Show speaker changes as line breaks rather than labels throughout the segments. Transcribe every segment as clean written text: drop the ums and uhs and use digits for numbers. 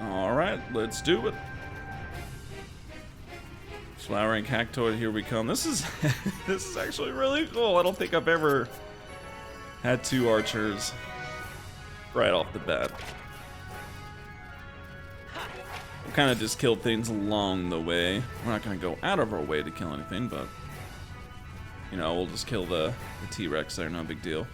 Alright, let's do it. Flowering Cactoid, here we come. This is this is actually really cool. I don't think I've ever had 2 archers right off the bat. We'll kind of just kill things along the way. We're not going to go out of our way to kill anything, but you know, we'll just kill the T-Rex there, no big deal.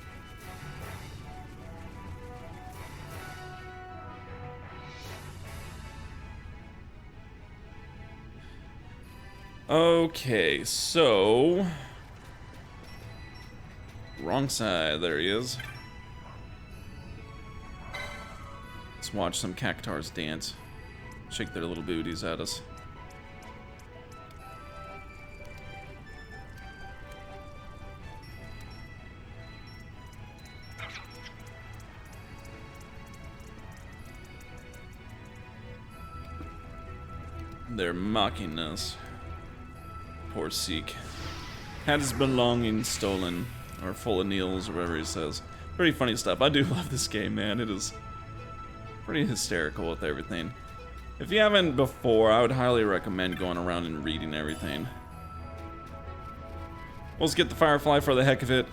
Okay, so wrong side, there he is. Let's watch some cactars dance. Shake their little booties at us. They're mocking us. Poor Seek. Had his belongings stolen, or full of needles, or whatever he says. Pretty funny stuff. I do love this game, man. It is pretty hysterical with everything. If you haven't before, I would highly recommend going around and reading everything. We'll just get the Firefly for the heck of it.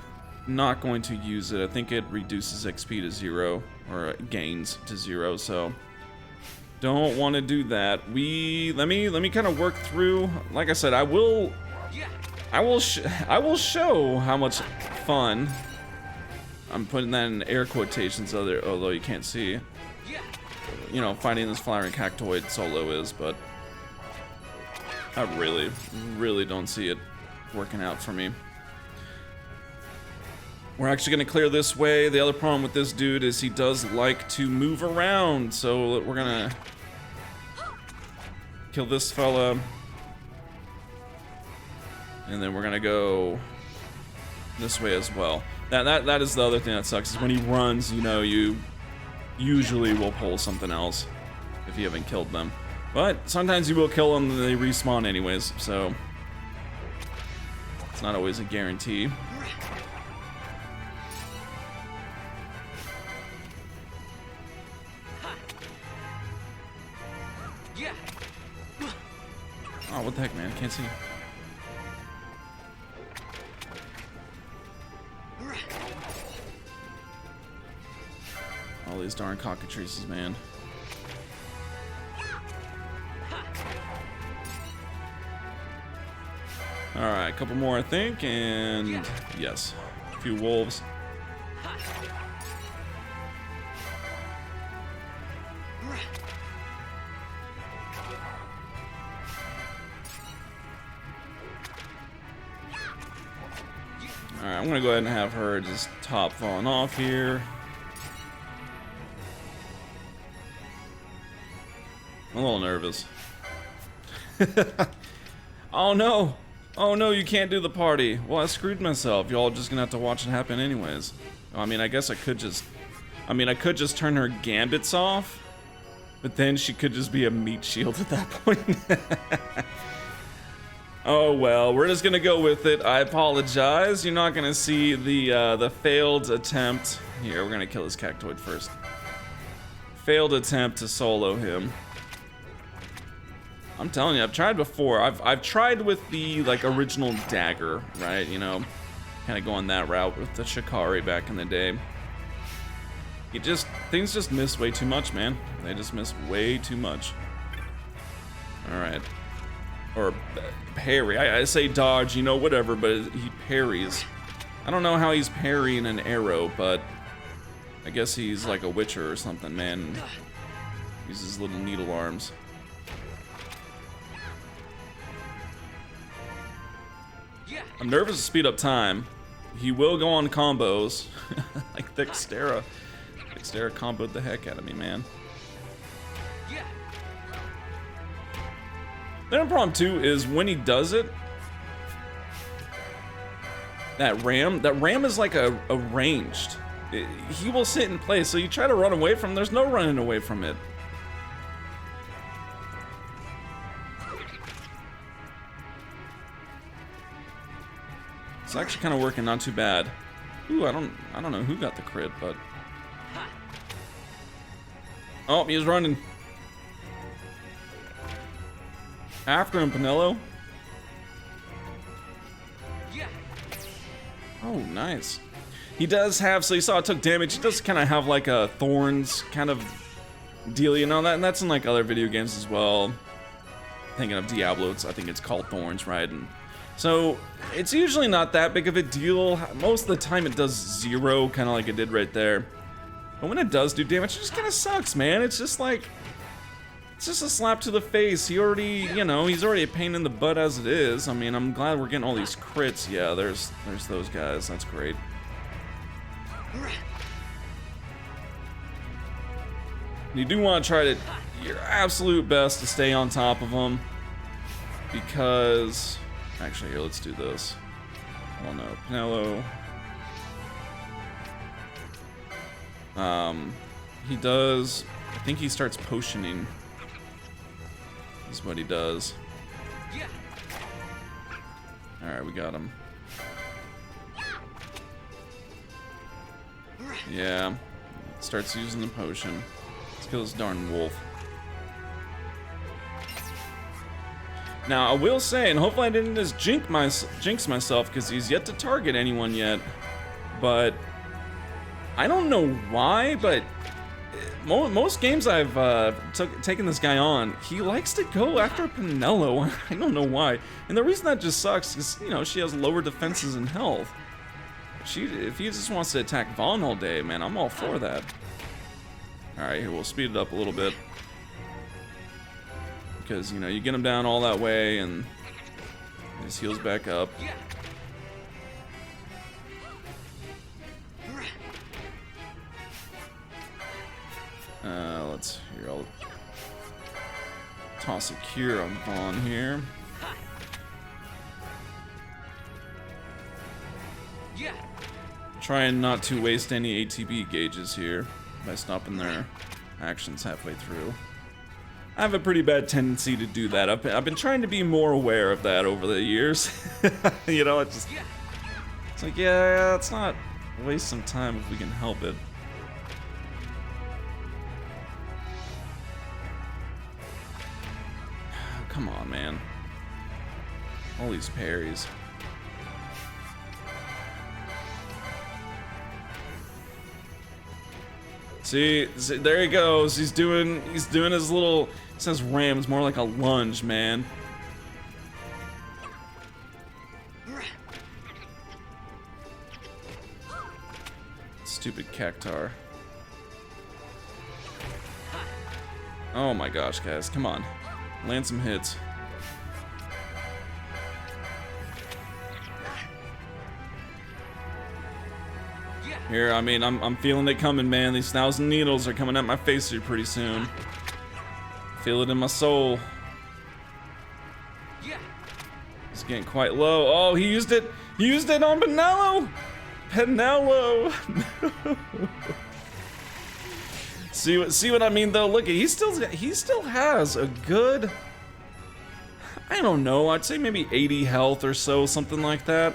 Not going to use it. I think it reduces XP to 0, or gains to 0, so don't want to do that. Let me kind of work through. Like I said, I will show how much fun. I'm putting that in air quotations, although you can't see. You know, fighting this flowering cactoid solo is, but I really don't see it working out for me. We're actually gonna clear this way. The other problem with this dude is he does like to move around, so we're gonna kill this fella, and then we're gonna go this way as well. That is the other thing that sucks, is when he runs, you know, you usually will pull something else if you haven't killed them. But sometimes you will kill them and they respawn anyways, so it's not always a guarantee. Oh, what the heck, man? I can't see. All these darn cockatrices, man. Alright, a couple more, I think, and yes, a few wolves. Alright, I'm gonna go ahead and have her just top falling off here. I'm a little nervous. Oh no! Oh no, you can't do the party. Well, I screwed myself. Y'all just gonna have to watch it happen anyways. I mean, I guess I could just turn her gambits off, but then she could just be a meat shield at that point. Oh well, we're just gonna go with it. I apologize. You're not gonna see the failed attempt. Here, we're gonna kill this cactoid first. Failed attempt to solo him. I'm telling you, I've tried before. I've tried with the like original dagger, right? You know, kind of going that route with the Shikari back in the day. Things just miss way too much, man. They just miss way too much. All right. Or parry. I say dodge, you know, whatever, but he parries. I don't know how he's parrying an arrow, but I guess he's like a witcher or something, man. Uses little needle arms. I'm nervous to speed up time. He will go on combos. Like Dextera. Dextera comboed the heck out of me, man. The other problem too is when he does it, that ram is like a ranged. He will sit in place, so you try to run away from him, there's no running away from it. It's actually kind of working not too bad. Ooh, I don't know who got the crit, but oh, he's running. After him, Pinello. Oh, nice. He does have, so you saw it took damage. He does kind of have like a thorns kind of deal, you know, that, and that's in like other video games as well. Thinking of Diablo, I think it's called thorns, right? And so it's usually not that big of a deal. Most of the time it does 0, kind of like it did right there. But when it does do damage, it just kind of sucks, man. It's just like, it's just a slap to the face. He already, you know, he's already a pain in the butt as it is. I mean, I'm glad we're getting all these crits. Yeah, there's those guys. That's great. You do want to try to your absolute best to stay on top of him, because actually here, let's do this. Oh no, Pinello. He does, I think he starts potioning is what he does. Alright, we got him. Yeah, starts using the potion. Let's kill this darn wolf. Now, I will say, and hopefully I didn't just jinx myself, because he's yet to target anyone yet, but I don't know why, but most games I've taken this guy on, he likes to go after Pinello. I don't know why. And the reason that just sucks is, you know, she has lower defenses and health. If he just wants to attack Vaughn all day, man, I'm all for that. Alright, here, we'll speed it up a little bit. Because, you know, you get him down all that way, and his heals back up. Here, I'll toss a cure on Vaughn here. Trying not to waste any ATB gauges here by stopping their actions halfway through. I have a pretty bad tendency to do that. I've been trying to be more aware of that over the years. You know, it's like, yeah, let's not waste some time if we can help it. Come on, man. All these parries. See, there he goes. He's doing his little, it says ram, it's more like a lunge, man. Stupid Cactar. Oh my gosh, guys, come on. Land some hits. Here, I mean, I'm feeling it coming, man. These 1,000 needles are coming at my face here pretty soon. Feel it in my soul. It's getting quite low. Oh, he used it. He used it on Pinello. Pinello. See what I mean, though. Look, he still has a good, I don't know, I'd say maybe 80 health or so, something like that.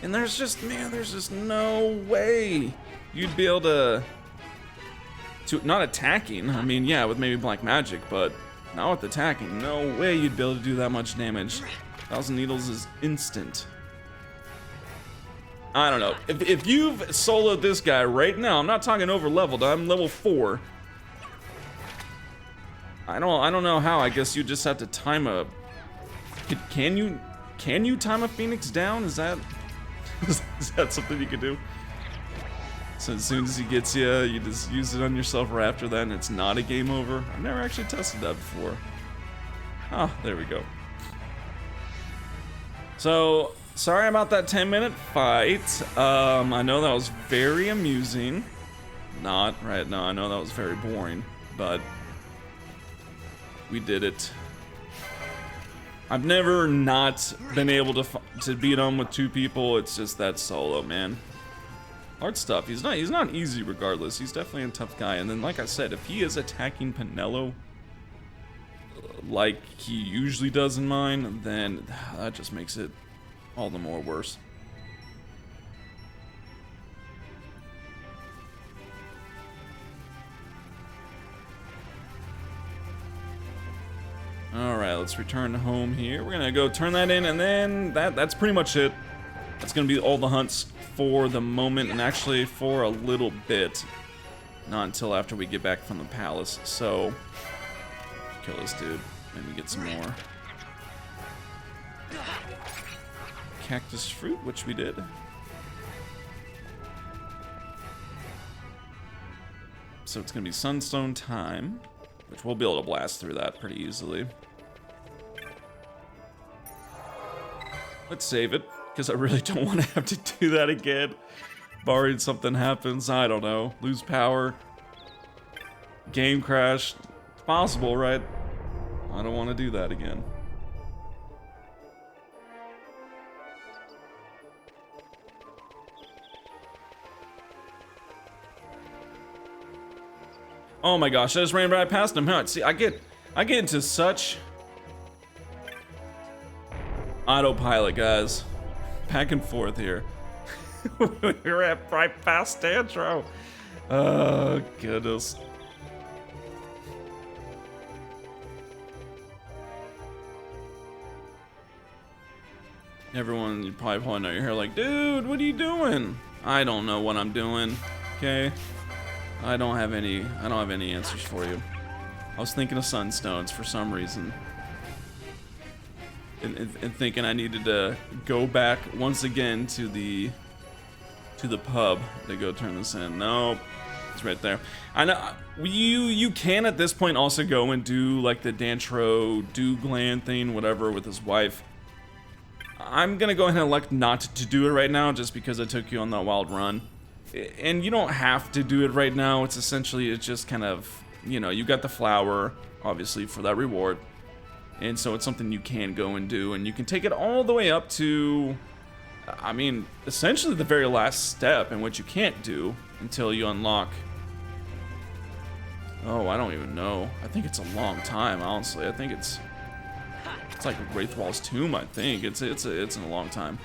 And there's just, man, there's just no way you'd be able to not attacking. I mean, yeah, with maybe black magic, but not with attacking. No way you'd be able to do that much damage. 1,000 needles is instant. I don't know. If you've soloed this guy right now, I'm not talking over leveled. I'm level 4. I don't know how. I guess you just have to time a. Can you time a Phoenix down? Is that something you could do? So as soon as he gets you, you just use it on yourself right after that, and it's not a game over. I've never actually tested that before. Oh, there we go. So, sorry about that 10-minute fight. I know that was very amusing. Not, right? No, I know that was very boring, but we did it. I've never not been able to beat him with 2 people. It's just that solo, man. Hard stuff. He's not easy regardless. He's definitely a tough guy. And then, like I said, if he is attacking Pinello like he usually does in mine, then that just makes it all the more worse. Alright, let's return home here. We're gonna go turn that in, and then that's pretty much it. That's gonna be all the hunts for the moment, and actually for a little bit. Not until after we get back from the palace. So, kill this dude. Maybe get some more. Cactus fruit, which we did. So it's gonna be Sunstone time, which we'll be able to blast through that pretty easily. Let's save it, because I really don't want to have to do that again. Barring something happens, I don't know. Lose power. Game crash. It's possible, right? I don't want to do that again. Oh my gosh, I just ran right past him. Huh? See, I get into such autopilot, guys. Back and forth here. We're at right past Dantro. Oh goodness. Everyone, you probably pulling out your hair like, dude, what are you doing? I don't know what I'm doing. Okay. I don't have any answers for you. I was thinking of Sunstones for some reason. And thinking I needed to go back once again to the pub to go turn this in. Nope. It's right there. I know you can at this point also go and do like the Dantro Dougland thing, whatever, with his wife. I'm gonna go ahead and elect not to do it right now just because I took you on that wild run. And you don't have to do it right now. It's just kind of, you know, you got the flower, obviously, for that reward. And so it's something you can go and do. And you can take it all the way up to, I mean, essentially the very last step, in which you can't do until you unlock. Oh, I don't even know. I think it's a long time, honestly. I think it's like Wraithwall's Tomb, I think. It's in a long time.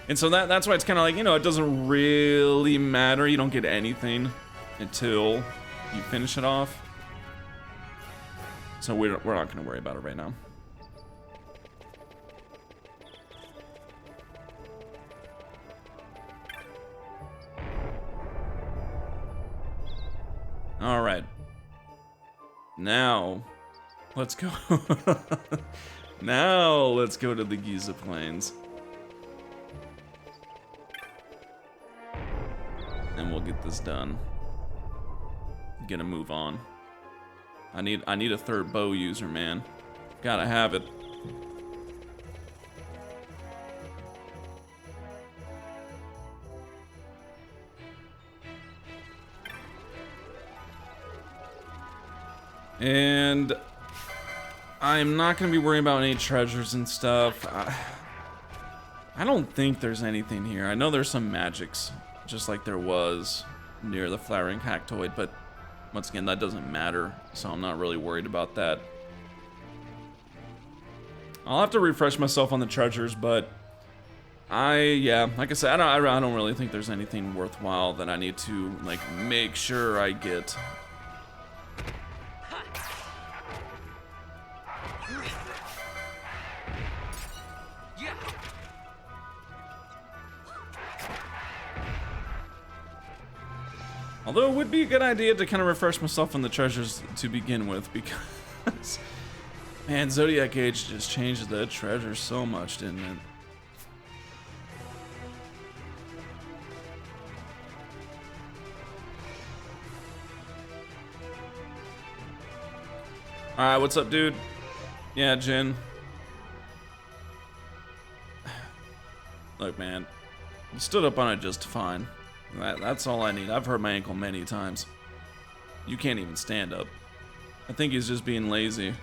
And so that's why it's kind of like, you know, it doesn't really matter. You don't get anything until you finish it off. So we're not going to worry about it right now. All right. Now, let's go. Now, let's go to the Giza Plains. And we'll get this done. Gonna move on. I need a third bow user, man. Gotta have it. And I'm not gonna be worrying about any treasures and stuff. I don't think there's anything here. I know there's some magics, just like there was near the flowering cactoid, but once again, that doesn't matter, so I'm not really worried about that. I'll have to refresh myself on the treasures, but yeah, like I said, I don't really think there's anything worthwhile that I need to, like, make sure I get. Although it would be a good idea to kind of refresh myself on the treasures to begin with, because, man, Zodiac Age just changed the treasures so much, didn't it? Alright, what's up, dude? Yeah, Jin. Look, man, you stood up on it just fine. That's all I need. I've hurt my ankle many times. You can't even stand up. I think he's just being lazy.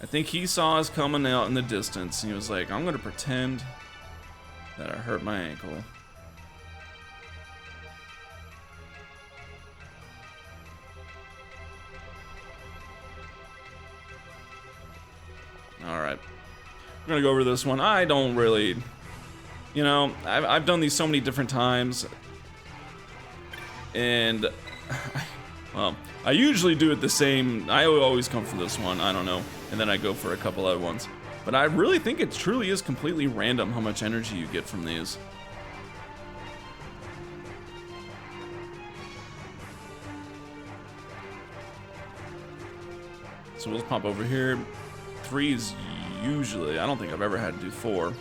I think he saw us coming out in the distance, and he was like, I'm gonna pretend that I hurt my ankle. Alright. We're gonna go over this one. I don't really... You know, I've done these so many different times, and Well, I usually do it the same. I always come for this one. I don't know. And then I go for a couple other ones. But I really think it truly is completely random how much energy you get from these. So we'll just pop over here. 3 is usually, I don't think I've ever had to do 4.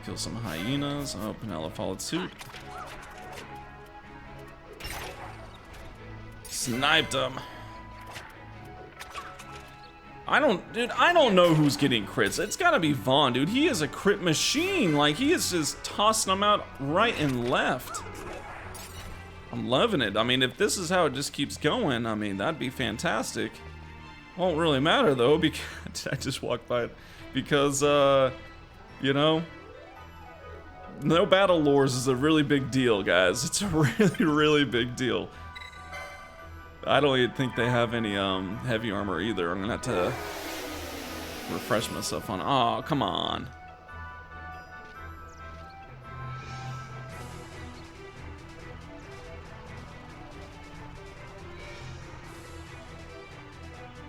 Kill some hyenas. Oh, Penelo followed suit. Sniped him. I don't know who's getting crits. It's gotta be Vaughn, dude. He is a crit machine. Like, he is just tossing them out right and left. I'm loving it. I mean, if this is how it just keeps going, I mean, that'd be fantastic. Won't really matter, though, because I just walked by it. Because, you know, no battle lores is a really big deal, guys. It's a really, really big deal. I don't even think they have any heavy armor either. I'm gonna have to refresh myself on. Oh, come on.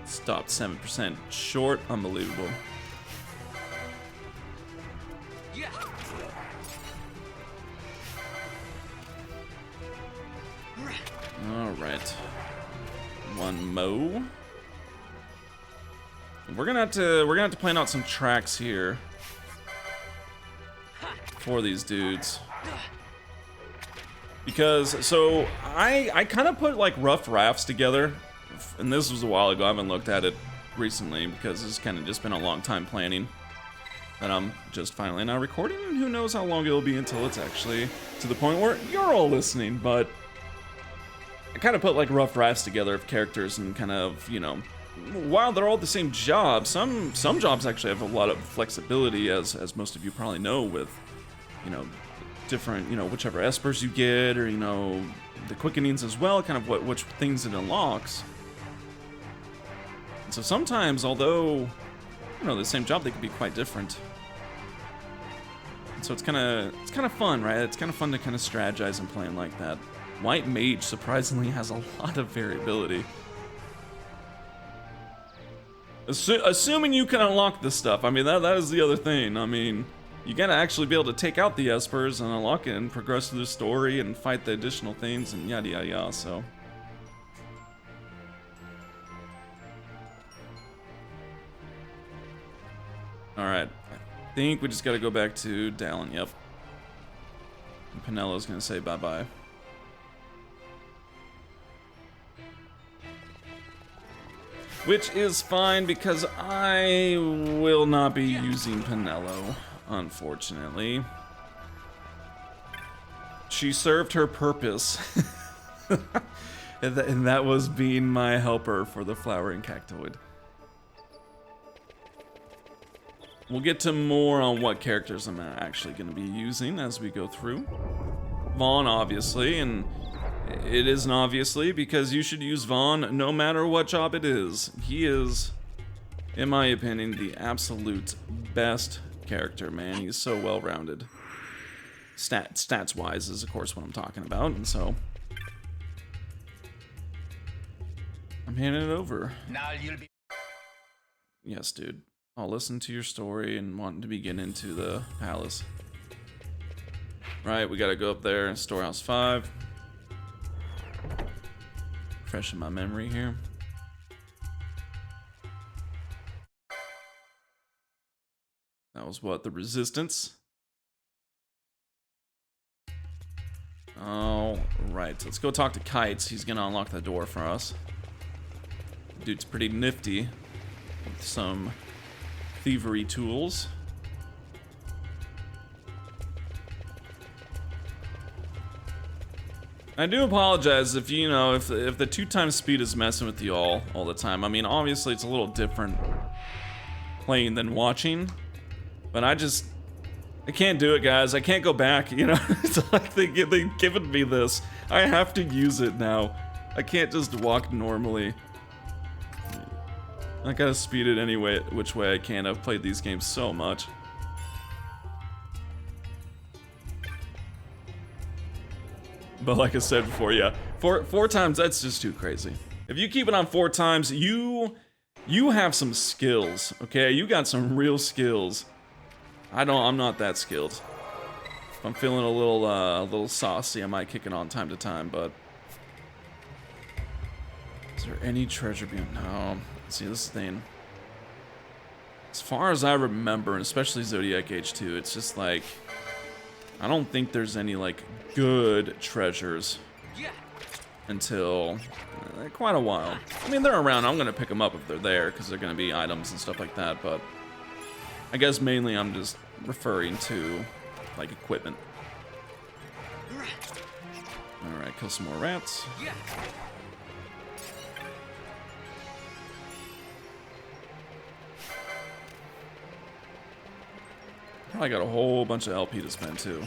Stopped 7% short. Unbelievable. Yeah. All right. One mo. We're gonna have to plan out some tracks here for these dudes. Because so I kind of put like rough rafts together, and this was a while ago. I haven't looked at it recently because it's kind of just been a long time planning. And I'm just finally now recording, and who knows how long it'll be until it's actually to the point where you're all listening. But I kind of put like rough drafts together of characters and kind of, you know, while they're all the same job, some jobs actually have a lot of flexibility, as most of you probably know, with, you know, different, you know, whichever espers you get, or, you know, the quickenings as well, kind of which things it unlocks. And so sometimes, although, you know, the same job, they could be quite different. And so it's kind of fun, right? It's kind of fun to kind of strategize and plan like that. White Mage surprisingly has a lot of variability. Assuming you can unlock this stuff. I mean, that is the other thing. I mean, you gotta actually be able to take out the espers and unlock it and progress through the story and fight the additional things and yada yada yada, so. Alright, I think we just gotta go back to Dalan, yep. And Penelo's gonna say bye-bye. Which is fine, because I will not be using Penelo, unfortunately. She served her purpose. and that was being my helper for the flowering cactoid. We'll get to more on what characters I'm actually going to be using as we go through. Vaughn, obviously, and it isn't obviously, because you should use Vaughn no matter what job it is. He is, in my opinion, the absolute best character, man. He's so well-rounded. Stats-wise is, of course, what I'm talking about, and so I'm handing it over. Now you'll be... Yes, dude. I'll listen to your story and want to begin into the palace. Right, we gotta go up there in Storehouse 5. Fresh in my memory here. That was what? The Resistance? All right, let's go talk to Kites. He's gonna unlock the door for us. Dude's pretty nifty with some thievery tools. I do apologize if you know if the 2x speed is messing with you all the time. I mean, obviously it's a little different playing than watching, but I can't do it, guys. I can't go back, you know. It's like they've given me this. I have to use it now. I can't just walk normally. I gotta speed it any way, which way I can. I've played these games so much. But like I said before, yeah, four times, that's just too crazy. If you keep it on 4 times, you have some skills, okay? You got some real skills. I'm not that skilled. If I'm feeling a little saucy, I might kick it on time to time, but... Is there any treasure beyond? No. See, this thing... As far as I remember, and especially Zodiac Age 2, it's just like... I don't think there's any, like, good treasures until quite a while. I mean, they're around. I'm going to pick them up if they're there, because they're going to be items and stuff like that, but I guess mainly I'm just referring to, like, equipment. Alright, kill some more rats. Probably got a whole bunch of LP to spend too.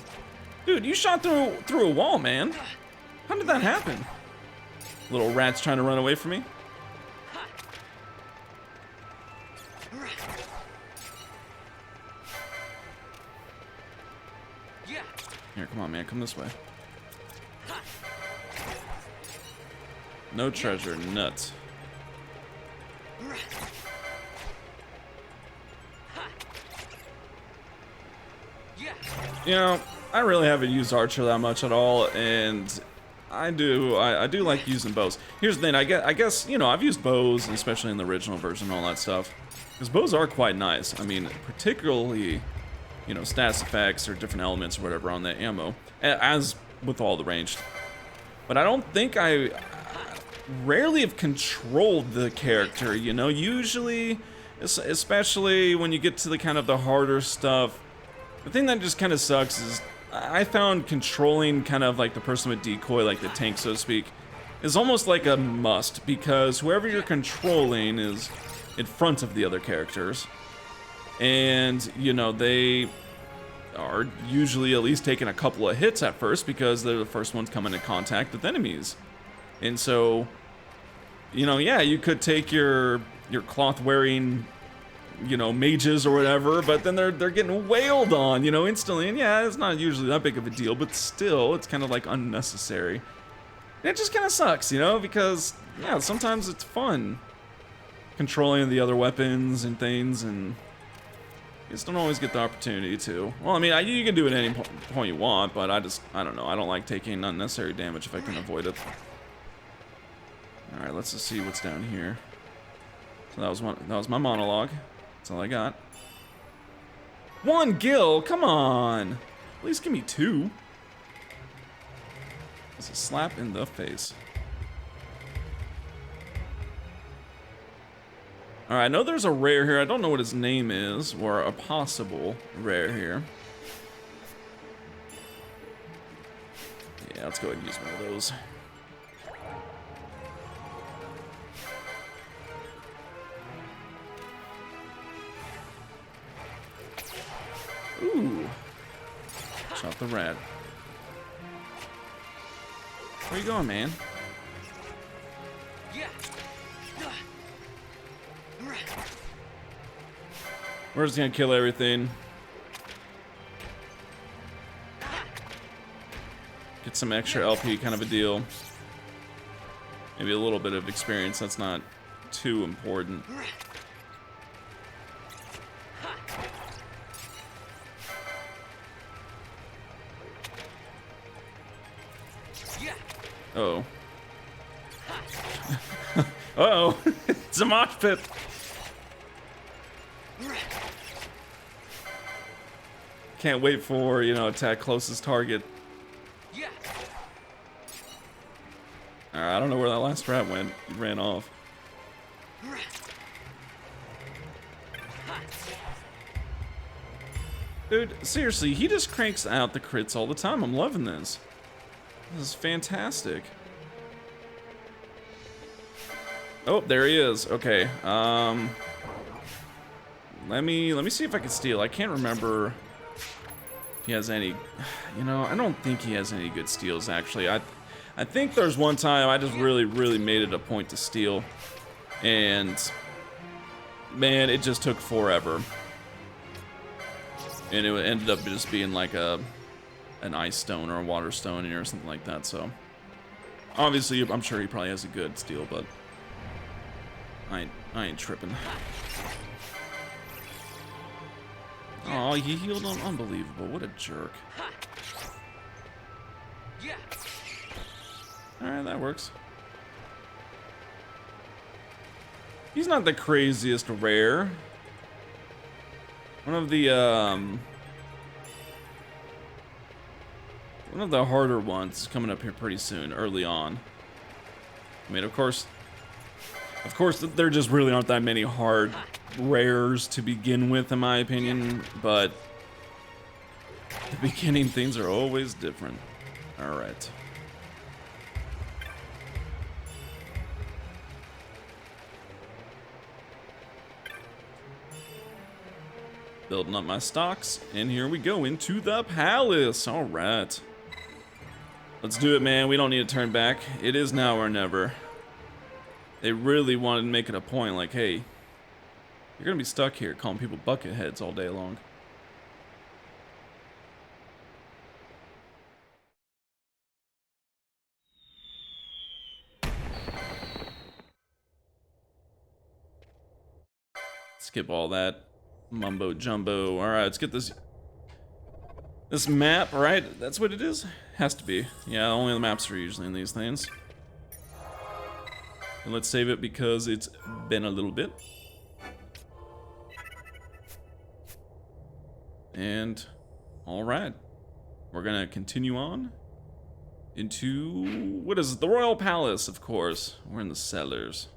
Dude, you shot through a wall, man. How did that happen? Little rats trying to run away from me. Here, come on, man. Come this way. No treasure. Nuts. You know, I really haven't used Archer that much at all, and I do like using bows. Here's the thing, I guess, you know, I've used bows, especially in the original version and all that stuff, because bows are quite nice. I mean, particularly, you know, status effects or different elements or whatever on the ammo, as with all the ranged. But I don't think I rarely have controlled the character, you know, usually, especially when you get to the kind of the harder stuff. The thing that just kind of sucks is I found controlling kind of like the person with decoy, like the tank, so to speak, is almost like a must, because whoever you're controlling is in front of the other characters. And, you know, they are usually at least taking a couple of hits at first because they're the first ones coming in contact with enemies. And so, you know, yeah, you could take your cloth-wearing, you know, mages or whatever, but then they're getting wailed on, you know, instantly, and yeah, it's not usually that big of a deal, but still, it's kind of like unnecessary. And it just kind of sucks, you know, because, yeah, sometimes it's fun controlling the other weapons and things, and you just don't always get the opportunity to. Well, I mean, you can do it at any point you want, but I don't know, I don't like taking unnecessary damage if I can avoid it. Alright, let's just see what's down here. So that was my monologue. That's all I got. 1 gil, come on! At least give me 2. It's a slap in the face. Alright, I know there's a rare here. I don't know what his name is, or a possible rare here. Yeah, let's go ahead and use one of those. Ooh. Shot the rat. Where you going, man? We're just gonna kill everything. Get some extra LP, kind of a deal. Maybe a little bit of experience, that's not too important. Uh-oh. Uh-oh. It's a mosh pit. Can't wait for, you know, attack closest target. Alright, I don't know where that last rat went. He ran off. Dude, seriously, he just cranks out the crits all the time. I'm loving this. This is fantastic. Oh, there he is. Okay. Let me see if I can steal. I can't remember if he has any. You know, I don't think he has any good steals actually. I think there's one time I just really made it a point to steal, and man, it just took forever. And it ended up just being like a an ice stone or a water stone in here or something like that. So obviously, I'm sure he probably has a good steel, but I ain't tripping. Oh, he healed him. Unbelievable. What a jerk. Alright, that works. He's not the craziest rare. One of the harder ones coming up here pretty soon, early on. I mean, of course, there just really aren't that many hard rares to begin with, in my opinion, but the beginning things are always different. Alright. Building up my stocks, and here we go into the palace. Alright. Let's do it, man. We don't need to turn back. It is now or never. They really wanted to make it a point, like, hey, you're gonna be stuck here calling people bucket heads all day long. Skip all that mumbo jumbo. All right, let's get this map, right? That's what it is? Has to be. Yeah, only the maps are usually in these things. And let's save it because it's been a little bit. And all right, we're gonna continue on into, what is it? The Royal Palace, of course. We're in the cellars.